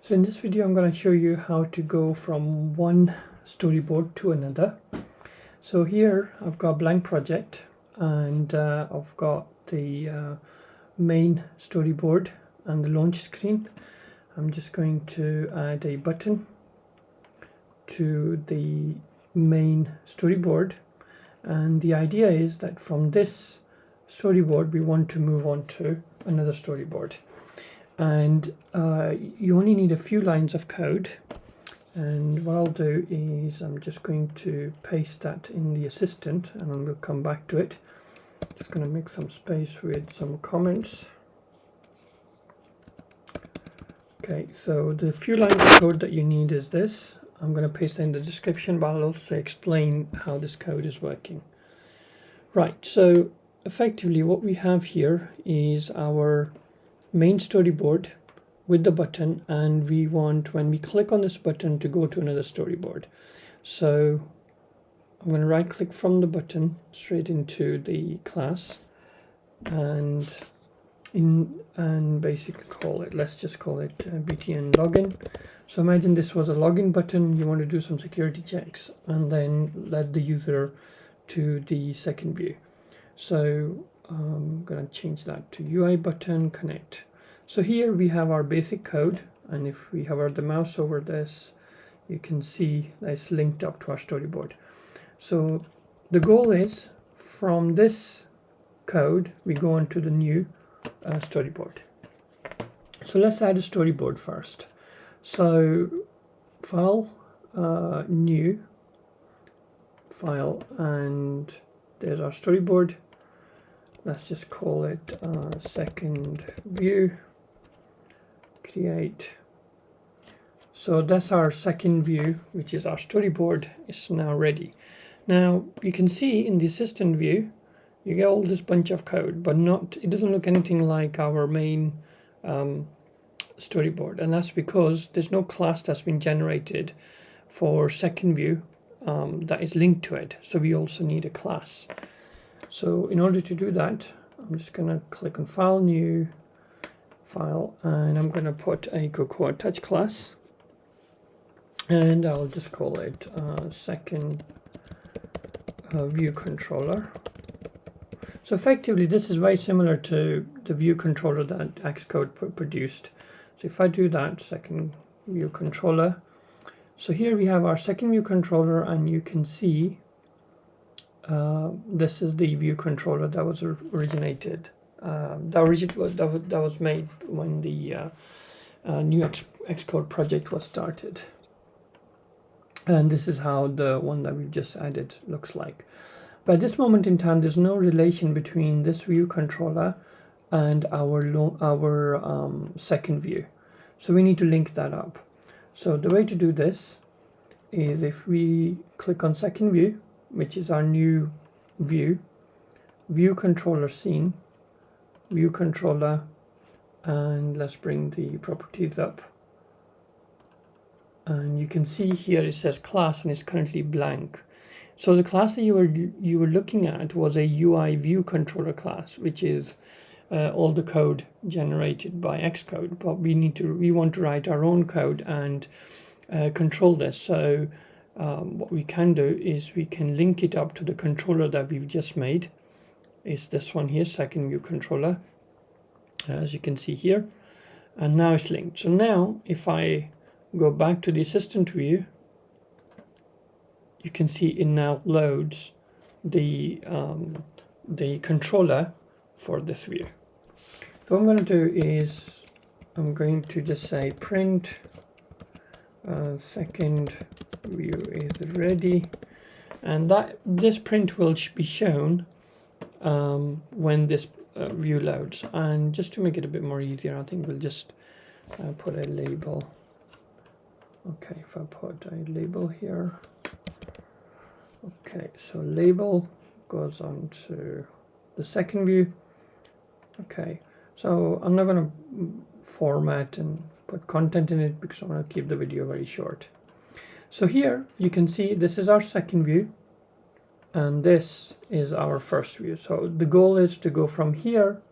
So in this video I'm going to show you how to go from one storyboard to another. So here I've got a blank project and I've got the main storyboard and the launch screen. I'm just going to add a button to the main storyboard, and the idea is that from this storyboard we want to move on to another storyboard. And you only need a few lines of code, and what I'll do is I'm just going to paste that in the assistant and we'll come back to it. Just going to make some space with some comments. Okay, so the few lines of code that you need is this. I'm going to paste it in the description, but I'll also explain how this code is working. Right, so effectively what we have here is our main storyboard with the button, and we want, when we click on this button, to go to another storyboard. So I'm going to right click from the button straight into the class and basically call it, let's just call it btn login. So imagine this was a login button. You want to do some security checks and then let the user to the second view. So I'm going to change that to UI button connect. So here we have our basic code, and if we hover the mouse over this, you can see that it's linked up to our storyboard. So the goal is, from this code we go on to the new storyboard. So let's add a storyboard first. So file, new file, and there's our storyboard. Let's just call it second view, create. So that's our second view, which is our storyboard, is now ready. Now you can see in the assistant view you get all this bunch of code, but it doesn't look anything like our main storyboard, and that's because there's no class that's been generated for second view that is linked to it. So we also need a class. So in order to do that, I'm just going to click on File, New, File, and I'm going to put a Cocoa Touch class, and I'll just call it Second View Controller. So effectively, this is very similar to the view controller that XCode produced. So if I do that, Second View Controller. So here we have our Second View Controller, and you can see this is the view controller that was originated. That was made when the new XCode project was started. And this is how the one that we've just added looks like. But at this moment in time, there's no relation between this view controller and our second view. So we need to link that up. So the way to do this is, if we click on second view, which is our new view, view controller scene, view controller, and let's bring the properties up. And you can see here it says class and it's currently blank. So the class that you were looking at was a UIViewController class, which is all the code generated by XCode. But we want to write our own code and control this. So what we can do is we can link it up to the controller that we've just made. It's this one here, Second View Controller, as you can see here, and now it's linked. So now if I go back to the assistant view, you can see it now loads the controller for this view. So what I'm going to do is I'm going to just say print second view is ready, and this print will be shown when this view loads. And just to make it a bit more easier, I think we'll just put a label. Okay, if I put a label here. Okay, so label goes on to the second view. Okay, so I'm not going to format and put content in it because I want to keep the video very short. So here you can see this is our second view and this is our first view. So the goal is to go from here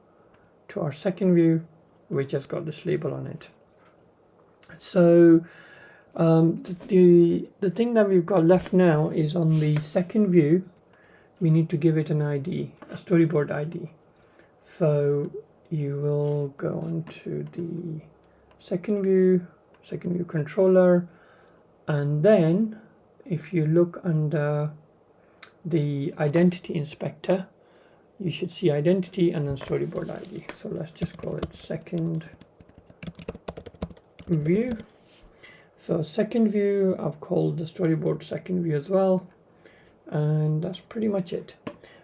to our second view, which has got this label on it. So the thing that we've got left now is on the second view, we need to give it an ID, a storyboard ID. So you will go on to the SecondView controller, and then if you look under the identity inspector, you should see identity and then storyboard ID. So let's just call it second view. So second view, I've called the storyboard second view as well, and that's pretty much it.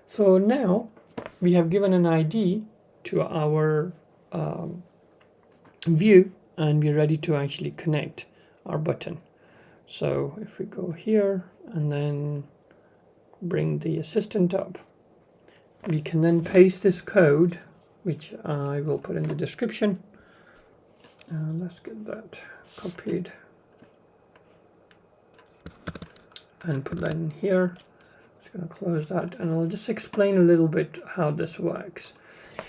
So now we have given an ID to our view, and we're ready to actually connect our button. So if we go here and then bring the assistant up, we can then paste this code, which I will put in the description. Let's get that copied and put that in here. Just going to close that, and I'll just explain a little bit how this works.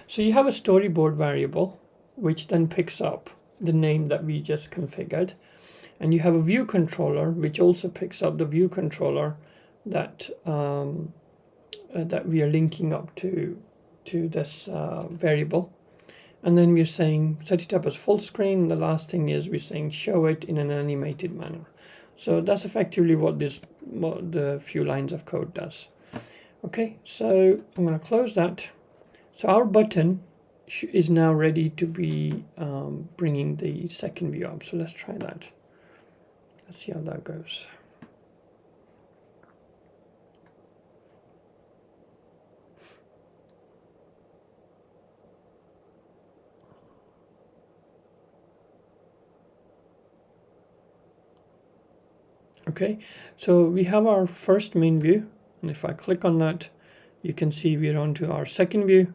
So you have a storyboard variable, which then picks up the name that we just configured, and you have a view controller, which also picks up the view controller that that we are linking up to this variable. And then we're saying set it up as full screen. The last thing is we're saying show it in an animated manner. So that's effectively what the few lines of code does. Okay, so I'm going to close that. So our button is now ready to be bringing the second view up. So let's try that. Let's see how that goes. Okay, so we have our first main view, and if I click on that, you can see we're on to our second view,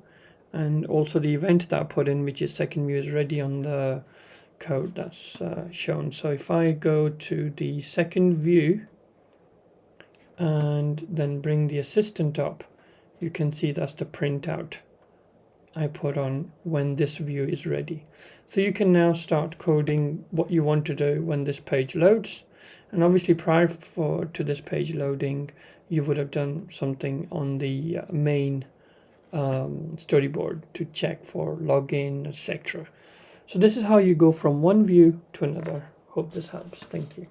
and also the event that I put in, which is second view, is ready on the code that's shown. So if I go to the second view and then bring the assistant up, you can see that's the printout I put on when this view is ready. So you can now start coding what you want to do when this page loads. And obviously prior to this page loading, you would have done something on the main storyboard to check for login, etc. So this is how you go from one view to another. Hope this helps. Thank you.